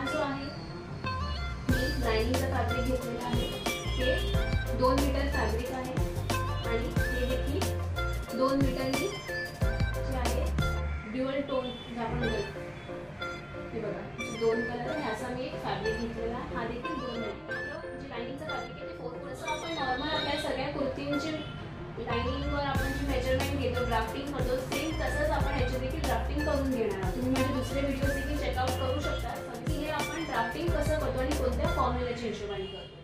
जो आहे मी लाइनिंगचा फॅब्रिक घेतलेला आहे, हे 2 मीटर फॅब्रिक आहे आणि हे देखील 2 मीटरनी जे आहे ड्युअल टोन आपण बोलतो हे बघा, 2 कलर आहे असा मी एक फॅब्रिक घेतलेला आहे, हा देखील 2 मीटर. जे लाइनिंगचा फॅब्रिक आहे ते 4 जसं आपण नॉर्मल आपल्या सगळ्या कुर्तींची लाइनिंगवर आपण जी मेजरमेंट घेतो, ड्राफ्टिंग करतो, सेम तसंच आपण ह्याची देखील ड्राफ्टिंग करून घेणार आहोत. तुम्ही माझे दुसरे व्हिडिओज देखील चेकआउट करू शकता की हे आपण ड्राफ्टिंग कसं करतो आणि कोणत्या फॉर्म्युल्याच्या हिशोबाने करतो.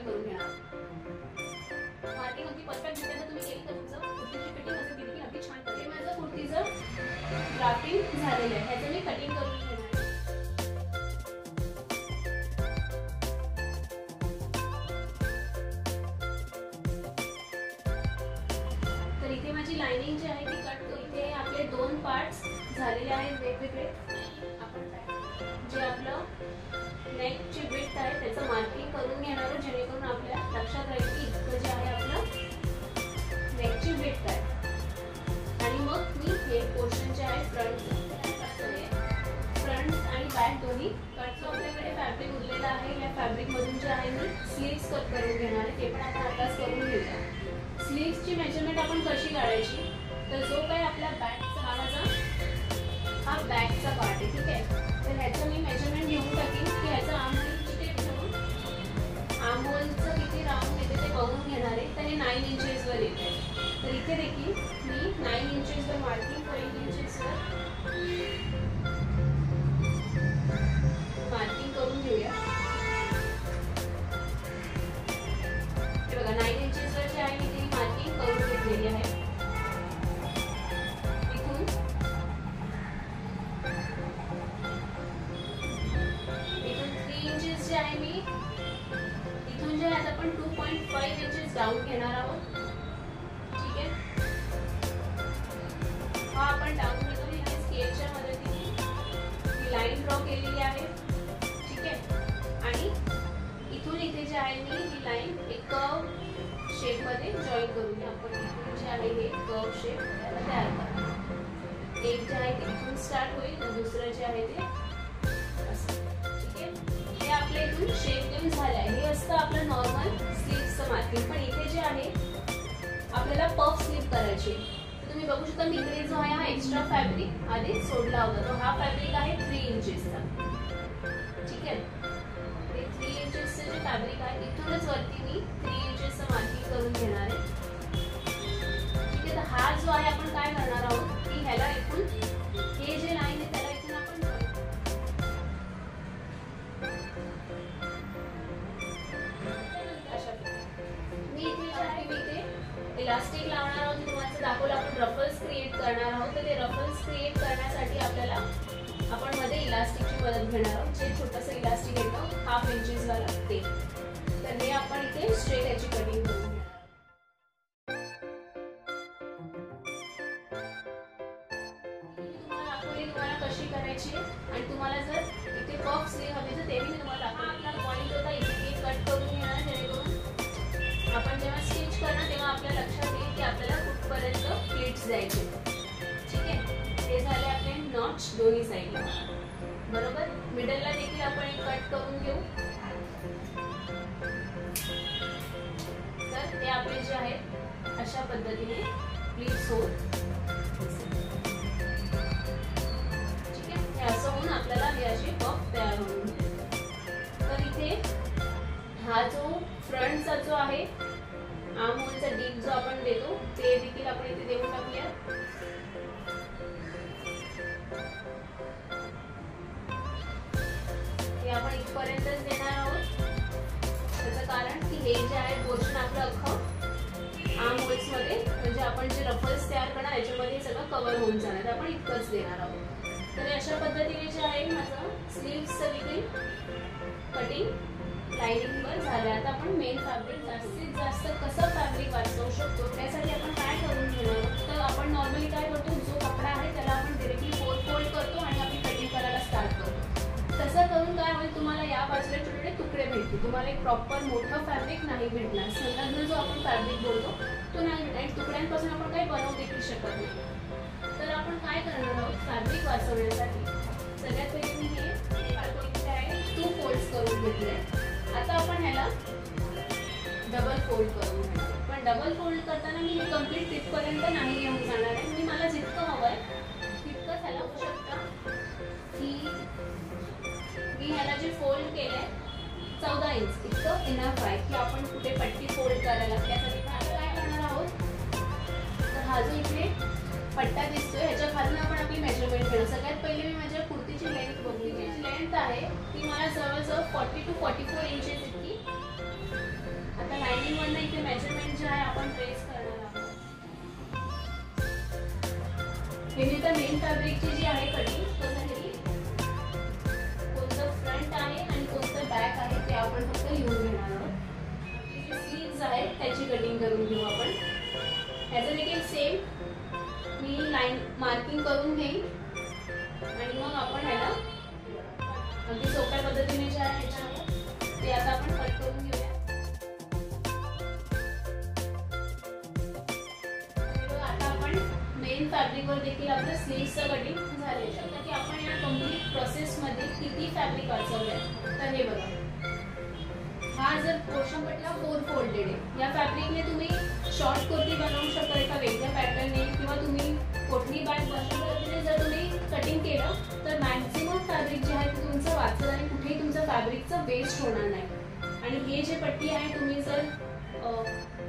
करून घ्या. मार्किंग अगदी परफेक्ट दिसायला तुम्ही केली तर तुमचं कुर्तीची फिटिंग असेल ती देखील अगदी छान पडते. माझं कुर्तीचं ड्राफ्टिंग झालेलं आहे, ह्याचं मी कटिंग करून घेणार आहे. तर इथे माझी लाइनिंग जी आहे ती कट करून इथे आपले 2 पार्ट्स झालेले आहेत वेगवेगळे. आपण जे आपलं नेकची विड्थ आहे त्याचं मार्किंग करून घेणार आहोत, जेणेकरून आपल्या लक्षात राहील की इतकं जे आहे आपलं नेकची विड्थ आहे. आणि मग मी हे पोर्शन जे आहे फ्रंट आणि बॅक दोन्ही कट. आपल्याकडे फॅब्रिक उरलेलं आहे, या फॅब्रिक मधून जे आहे मी स्लीव्स कट करून घेणार आहे, ते पण आपण आताच करून घेऊया. स्लीव्सची मेजरमेंट आपण कशी काढायची, तर जो काही आपला बॅकचा हा बॅकचा पार्ट आहे, ठीक आहे. तर ह्याचं मी मेजरमेंट घेऊन टाकीन की ह्याचं आर्महोलचं किती राऊंड येते ते बघून घेणार आहे. तर हे 9 इंचेसवर येते. तर इथे देखील मी 9 इंचेसवर मार्किंग 8 इंचेसवर मार्किंग करून घेऊया. हे बघा 9 इंचेसवर जे आहे मी मार्किंग करून घेतलेली आहे. आपण 2.5 इंचेस डाऊन घेणार आहोत, ठीक आहे. हा आपण डाऊन घेतो इथे स्केलच्या मदतीने ही लाईन ड्रॉ केलेली आहे, ठीक आहे. आणि इथून इथे जे आहे मी ही लाईन एक कर्व शेप मध्ये जॉईन करून आपण इथून जे आहे हे कर्व शेप त्याला तयार करा. एक जे आहे ते इथून स्टार्ट होईल आणि दुसरं जे आहे ते असं, ठीक आहे. हे आपल्या इथून शेप देऊन झालं आहे. हे असतं आपलं नॉर्मल स्लीव्हचं मार्किंग. पण इथे जे आहे आपल्याला पफ स्लीव करायची. तर तुम्ही बघू शकता मी इकडे जो आहे हा एक्स्ट्रा फॅब्रिक आधी सोडला होता, तो हा फॅब्रिक आहे 3 इंचेसचा, ठीक आहे. हे 3 इंचेसचं जे फॅब्रिक आहे इथूनच वरती मी 3 इंचेसचं मार्किंग करून घेणार आहे, ठीक आहे. तर हा जो आहे आपण काय करणार आहोत की ह्याला इथून हे जे लाईन आहे त्याला इथून आपण इलास्टिक लावणार आहोत. तुम्हाला दाखवलं आपण रफल्स क्रिएट करणार आहोत. तर ते रफल्स क्रिएट करण्यासाठी आपल्याला आपण मध्ये इलास्टिकची मदत घेणार आहोत, जे छोटंसं इलास्टिक येतं 1/2 इंचेस वाला ते. तर हे आपण इथे स्ट्रेट याची कटिंग करून घेणार. तुम्हाला कशी करायची आणि तुम्हाला जर इथे पफ स्लीव हवी तर ते मी तुम्हाला दाखवते. आपला पॉइंट होता इथे कट करून घेणार, जेणेकरून आपण जेव्हा स्टिच करणार तेव्हा आपल्या लक्षात येईल की आपल्याला कुठपर्यंत प्लीट्स द्यायचे. ठीक आहे, हे झाले आपले नॉच दोन्ही साईडला. बरोबर, मिडलला देखील आपण एक कट करून घेऊ. तर ते आपले जे आहेत अशा पद्धतीने प्लीट्स होत. असं होऊन आपल्याला हे असे पफ तयार होऊन. तर इथे हा जो फ्रंटचा जो आहे आर्म होलचा डीप जो आपण देतो ते देखील आपण इथे देऊन टाकूया. हे आपण इथपर्यंतच देणार आहोत. त्याचं कारण की हे जे आहे पोर्शन आपलं अख्खं आर्म होल्स मध्ये, म्हणजे आपण जे रफल्स तयार करणार याच्यामध्ये सगळं कव्हर होऊन जाणार. आपण इतकंच देणार आहोत. तर अशा पद्धतीने जे आहे माझं स्लीव्सचं देखील कटिंग लाइनिंगवर झालं. आता आपण मेन फॅब्रिक जास्तीत जास्त कसं फॅब्रिक वाचवू शकतो त्यासाठी आपण काय करून घेणार. तर आपण नॉर्मली काय करतो, जो कपडा आहे त्याला आपण डायरेक्टली फोल्ड करतो आणि आपली कटिंग करायला स्टार्ट करतो. तसं करून काय होईल, तुम्हाला या बाजूला छोटे तुकडे भेटतील. तुम्हाला एक प्रॉपर मोठं फॅब्रिक नाही भेटणार. संलग्न जो आपण फॅब्रिक बोलतो तो नाही भेटणार. आणि तुकड्यांपासून आपण काही बनवू देखील शकत नाही. तर आपण काय करणार आहोत फॅब्रिक वाचवण्यासाठी, सगळ्यात पहिले मी हे फॅब्रिक आहे 2 फोल्ड्स करून घेतले. आता आपण ह्याला डबल फोल्ड करून घेणार. पण डबल फोल्ड करताना मी हे कम्प्लीट तिथपर्यंत नाही घेऊन जाणार आहे. मी मला जितकं हवं आहे तितकंच ह्याला होऊ शकतं की मी ह्याला जे फोल्ड केलं आहे 14 इंच इतकं इनफ आहे की आपण कुठे पट्टी फोल्ड करायला. त्यासाठी काय करणार आहोत, तर हा जो इथे पट्टा दिसतोय ह्याच्या खाली आपण आपली मेजरमेंट घेऊ. सगळ्यात पहिले मी माझ्या कुर्तीची लेंथ बघली. जी लेंथ आहे ती मला जवळजवळ 40 to 44 इंचेस इतकी. आता लाइनिंगवरनं इथे मेजरमेंट जे आहे आपण ट्रेस करणार आहोत. हे मी तर मेन फॅब्रिकची जी आहे कटिंग तो झाली. कोणतं फ्रंट आहे आणि कोणतं बॅक आहे ते आपण फक्त लिहून घेणार आहोत. आपली जी स्लीव्ज आहे त्याची कटिंग करून घेऊ आपण. ह्याचं देखील सेम मी लाइन मार्किंग करून घेईन आणि मग आपण ह्याला अगदी सोप्या पद्धतीने जे आहे ते आता आपण कट करून घेऊया. आता आपण मेन फॅब्रिकवर देखील आपलं स्लीव्सचं कटिंग झाले. की आपण या कम्प्लीट प्रोसेसमध्ये किती फॅब्रिक वाचवलंय. तर हे बघा, हा जर पोर्शन म्हटला 4 फोल्डेड आहे. या फॅब्रिकने तुम्ही शॉर्ट कुर्ती बनवू शकता एका वेगळ्या पॅटर्नने, किंवा तुम्ही कोटनी बॅग अशा पद्धतीने जर तुम्ही कटिंग केलं तर मॅक्झिमम फॅब्रिक जे आहे ते तुमचं वाचलं आणि कुठेही तुमचं फॅब्रिकचं वेस्ट होणार नाही. आणि हे जे पट्टी आहे तुम्ही जर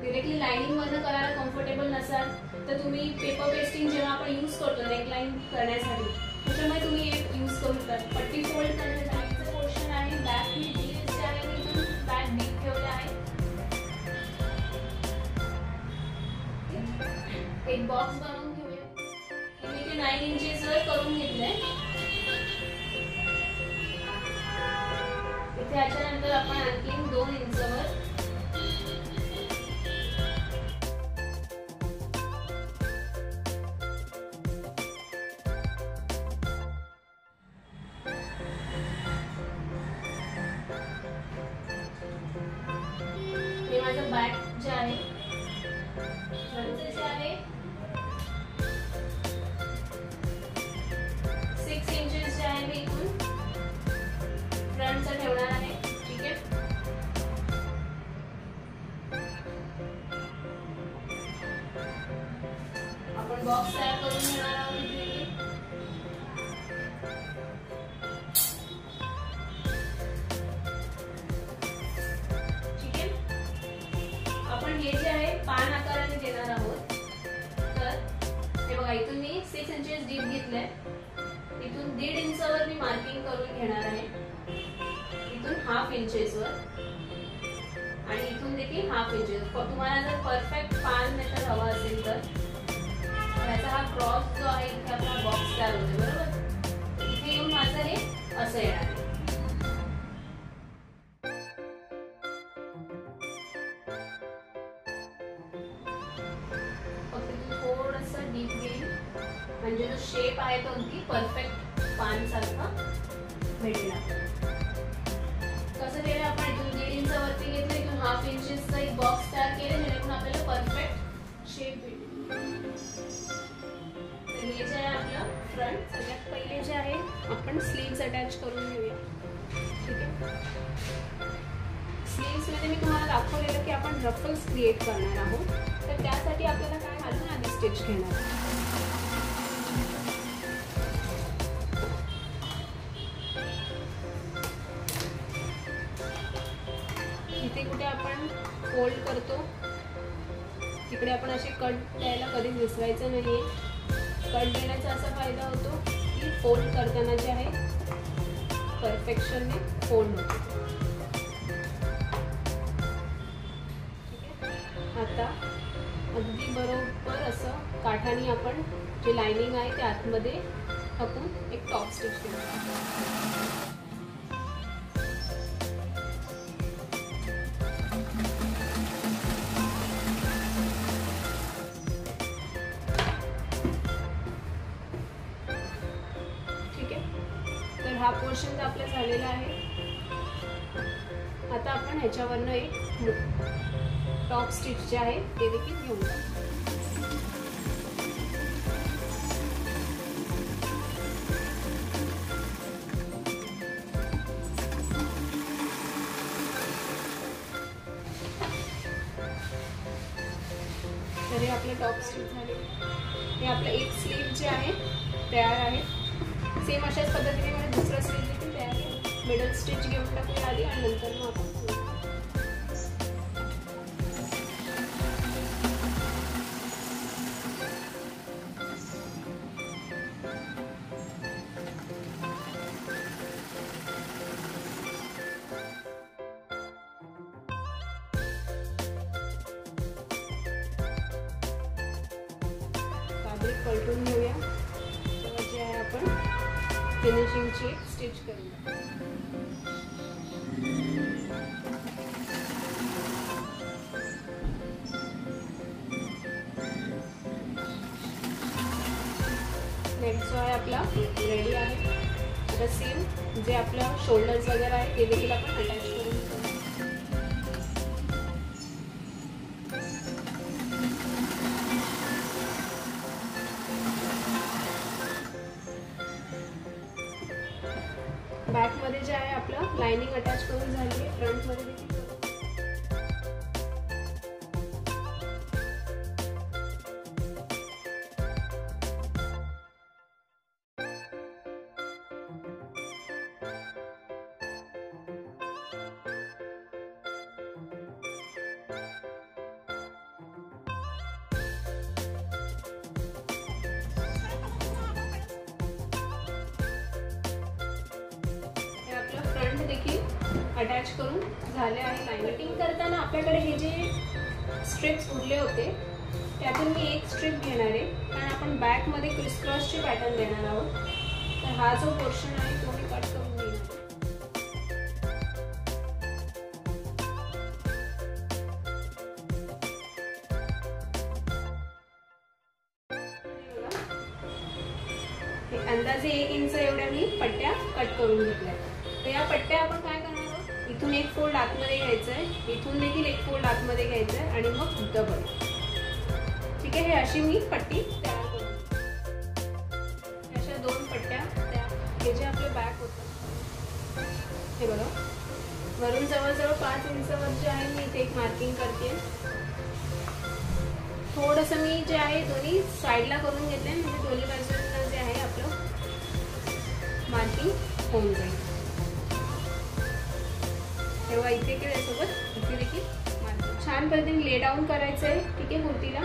डिरेक्टली लाइनिंगवरनं करायला कम्फर्टेबल नसाल तर तुम्ही पेपर पेस्टिंग जेव्हा आपण यूज करतो नेकलाईन करण्यासाठी त्याच्यामुळे तुम्ही एक यूज करू शकता. पट्टी फोल्ड करण्याचा पोर्शन आहे. बॅक ही जे आहे मी इथून बॅक डीप ठेवले आहे. एक बॉक्स बनवून घेऊया. मी ते 9 इंचेस वर करून घेतलंय. इथे याच्यानंतर आपण आणखी 2 इंचवर हे माझं बॅक जे आहे फ्रंटचं जे आहे 6 इंचेस जे आहे मी इथून फ्रंटचं ठेवणार आहे. ठीक आहे, आपण बॉक्स तयार करून घेणार आहोत. ठीक आहे, आपण हे जे आहे पान आकाराने देणार आहोत. तर हे बघा, इथून मी 6 इंचेस डीप घेतलंय. इथून 1.5 इंचवर मी मार्किंग करून घेणार आहे. इथून 1/2 इंचेसवर आणि इथून देखील 1/2 इंचेस. तुम्हाला जर परफेक्ट पान मेथड हवा असेल तर ह्याचा हा क्रॉस जो आहे इथे आपला बॉक्स तयार होतो. बरोबर, इथे येऊन असं येणार आहे. थोडंसं डीप घेईल म्हणजे जो शेप आहे तो अगदी परफेक्ट पान सारखा भेटला. कसं केलं आपण इथून 1.5 इंच वरती घेतलं, इथून 1/2 इंचचा एक बॉक्स तयार केले जेणेकरून आपल्याला परफेक्ट शेप भेटेल. तर हे जे आहे आपलं फ्रंट. सगळ्यात पहिले जे आहे आपण स्लीव्स अटॅच करून घेऊया. ठीक आहे, स्लीव्स मध्ये मी तुम्हाला दाखवलेलं की आपण रफल्स क्रिएट करणार आहोत. तर त्यासाठी आपल्याला काय घालून आधी स्टिच घेणार आहे. इथे कुठे आपण फोल्ड करतो तिकडे आपण असे कट द्यायला कधीच विसरायचं नाहीये. कट देण्याचा असा फायदा होतो की फोल्ड करताना जे आहे परफेक्शनने फोल्ड होतो. ठीक आहे, आता अगदी बरोबर असं काठाने आपण जे लाइनिंग आहे ते आतमध्ये टाकून एक टॉप स्टिच केलं. हा पोर्शन आपला झालेला आहे. आता आपण ह्याच्यावरनं एक टॉप स्टिच जे आहे ते देखील घेऊन टाकू. तर हे आपलं टॉप स्टिच झाले. हे आपलं एक स्लीव जे आहे तयार आहे. सेम अशाच पद्धतीने मला दुसरा स्लीव देखील तयार आहे. मिडल स्टिच घेऊन टाकूया आधी आणि नंतर मग आपण फॅब्रिक पलटून घेऊया. जे आहे आपण फिनिशिंगची स्टिच करूया. नेक जो आहे आपला रेडी आहे. आता सेम जे आपलं शोल्डर्स वगैरे आहे ते देखील आपण अटॅच करून बॅक मध्ये जे आहे आपलं लाइनिंग अटॅच करून झाली आहे. फ्रंट मध्ये देखील देखील अटॅच करून झाले आहे. लाइन कटिंग करताना आपल्याकडे हे जे स्ट्रिप्स उरले होते त्यातून मी एक स्ट्रिप घेणार आहे कारण आपण बॅक मध्ये क्रिस क्रॉसची पॅटर्न देणार आहोत. तर हा जो पोर्शन आहे तो मी कट करून घेणार आहे. अंदाजे 1 इंच एवढ्या मी पट्ट्या कट करून घेतल्या. तर या पट्ट्या आपण काय करणार आहोत, इथून एक फोल्ड आतमध्ये घ्यायचं आहे, इथून देखील एक फोल्ड आतमध्ये घ्यायचं आहे आणि मग डबल. ठीक आहे, हे अशी मी पट्टी तयार करून अशा 2 पट्ट्या हे जे आपलं बॅक होतं हे बघा वरून जवळजवळ 5 इंचवर जे आहे मी इथे एक मार्किंग करते. थोडंसं मी जे आहे दोन्ही साईडला करून घेतले म्हणजे दोन्ही बाजूला जे आहे आपलं मार्किंग होऊन जाईल. तेव्हा इथे केल्यासोबत इथे देखील छान पद्धतीने ले डाऊन करायचं आहे. ठीक आहे, कुर्तीला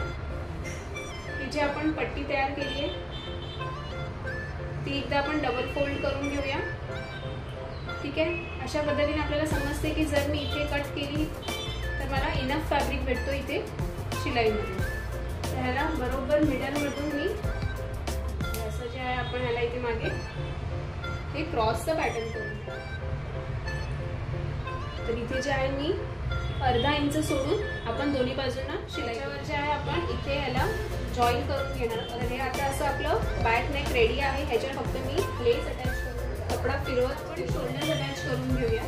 ही जी आपण पट्टी तयार केली आहे ती एकदा आपण डबल फोल्ड करून घेऊया. ठीक आहे, अशा पद्धतीने आपल्याला समजते की जर मी इथे कट केली तर मला इनफ फॅब्रिक भेटतो इथे शिलाईमध्ये. तर ह्याला बरोबर मिडलमधून मी असं जे आहे आपण ह्याला इथे मागे हे क्रॉसचं पॅटर्न करून. तर इथे जे आहे मी अर्धा इंच सोडून आपण दोन्ही बाजूंना शिलाईवर जे आहे आपण इथे याला जॉईन करून घेणार. तर हे आता असं आपलं बॅक नेक रेडी आहे. ह्याच्यावर फक्त मी लेस अटॅच करून कपडा फिरवत पण शोल्डर्स अटॅच करून घेऊया.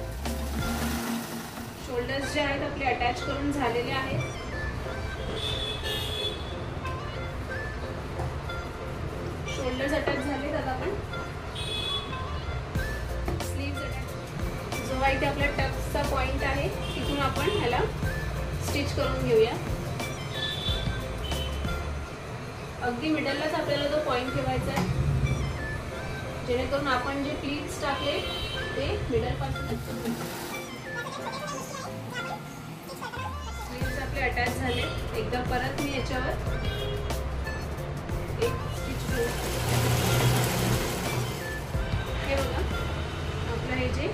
शोल्डर्स जे आहेत आपले अटॅच करून झालेले आहेत. शोल्डर्स अटॅच झाले. आता आपण स्लीव्स अटॅच, जो आहे ते आपल्या टक्सचा पॉइंट आहे तिथून आपण ह्याला स्टिच करून घेऊया. अगदी मिडललाच आपल्याला तो पॉइंट ठेवायचा आहे, जेणेकरून आपण जे प्लीट्स टाकले ते मिडल पासून. स्लीव्स आपले अटॅच झाले. एकदा परत मी याच्यावर एक स्टिच करू. हे बघा आपलं हे जे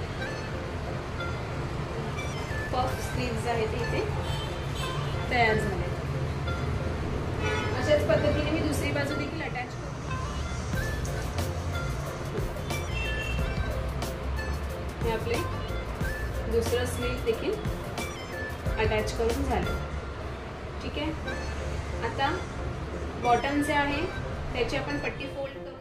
पफ स्लीव्स आहेत इथे तयार झाले. अशाच पद्धतीने मी दुसरी बाजू देखील अटॅच करू. हे आपले दुसरं स्लीव देखील अटॅच करून झाले. ठीक आहे. आता बॉटम जे आहे त्याची आपण पट्टी फोल्ड करून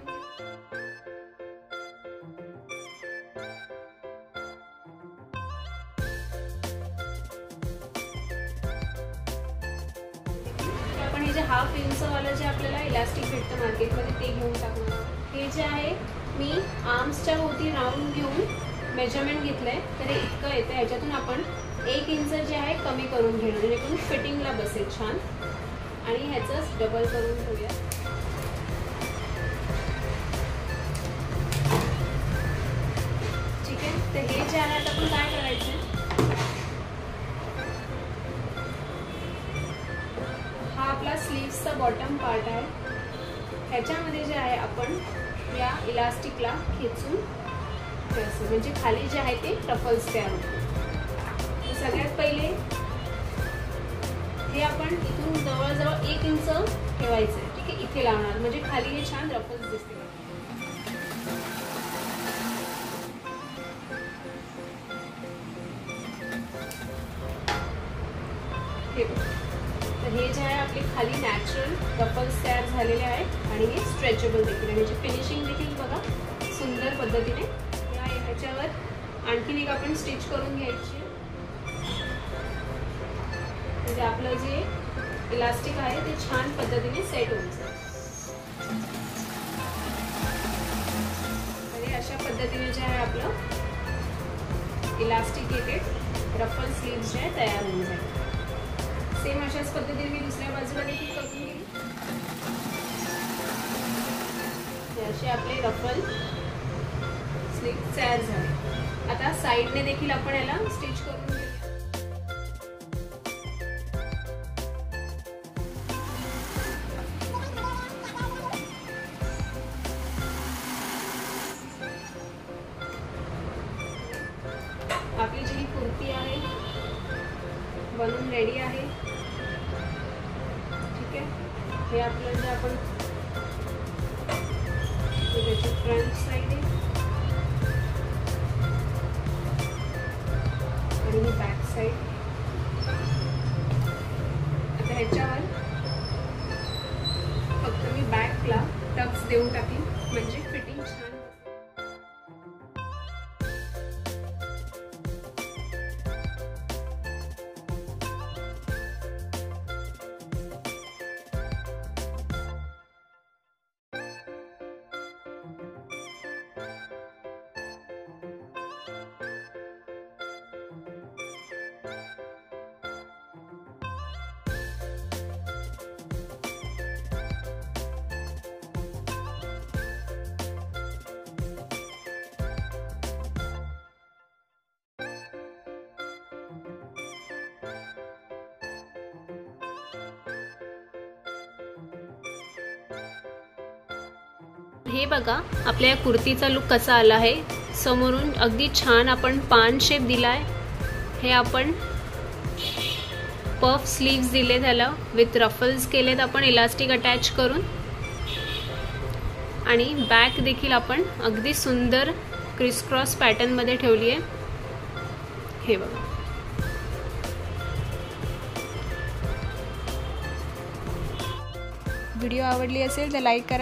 आपण हे जे हाफ इंच वाला जे आपल्याला इलास्टिक भेटतं मार्केटमध्ये ते घेऊन टाकणार. हे जे आहे मी आर्म्सच्या भोवती राऊंड घेऊन मेजरमेंट घेतलंय. तर हे इतकं येतं. ह्याच्यातून आपण 1 इंच जे आहे कमी करून घेणार, जेणेकरून फिटिंगला बसेल छान. आणि ह्याचंच डबल करून ठेवूया. ठीक आहे. तर हे जे आहे आता आपण काय करायचं, हा आपला स्लीव्सचा बॉटम पार्ट आहे. ह्याच्यामध्ये जे आहे आपण या इलास्टिकला खेचून असं, म्हणजे खाली जे आहे ते टफल्स तयार होतात. सगळ्यात पहिले हे आपण इथून जवळजवळ 1 इंच ठेवायचं आहे. ठीक आहे. इथे लावणार, म्हणजे खाली हे छान रफल्स दिसते. तर हे जे आहे आपले खाली नॅचरल रफल्स तयार झालेले आहेत आणि हे स्ट्रेचेबल देखील. आणि याची फिनिशिंग देखील बघा सुंदर पद्धतीने. ह्याच्यावर आणखीन एक आपण स्टिच करून घ्यायची, म्हणजे आपलं जे इलास्टिक आहे ते छान पद्धतीने सेट होऊन जाईल. तर अशा पद्धतीने जे आहे आपलं इलास्टिकेटेड रफल स्लीव्स जे आहे तयार होऊन जाईल. सेम अशाच पद्धतीने मी दुसऱ्या बाजूला देखील करून घेईन. असे आपले रफल स्लीव्स तयार झाले. आता साईडने देखील आपण याला स्टिच करून घेऊ. आपली जी कुर्ती आहे बनून रेडी आहे. ठीक आहे. हे आपलं जे आपण त्याची फ्रंट साईड आहे आणि ही बॅक साईड. आता ह्याच्यावर फक्त मी बॅकला टक्स देऊन टाकेन, म्हणजे फिटिंग छान. हे बघा आपल्या या कुर्तीचा लुक कसा आला आहे. समोरून अगदी छान आपण पान शेप दिलाय. हे आपण पफ स्लीव्स दिले त्याला विथ रफल्स केलेत आपण इलास्टिक अटॅच करून. आणि बॅक देखील आपण अगदी सुंदर क्रिस क्रॉस पॅटर्नमध्ये ठेवली आहे. हे बघा. व्हिडिओ आवडली असेल तर लाईक करा.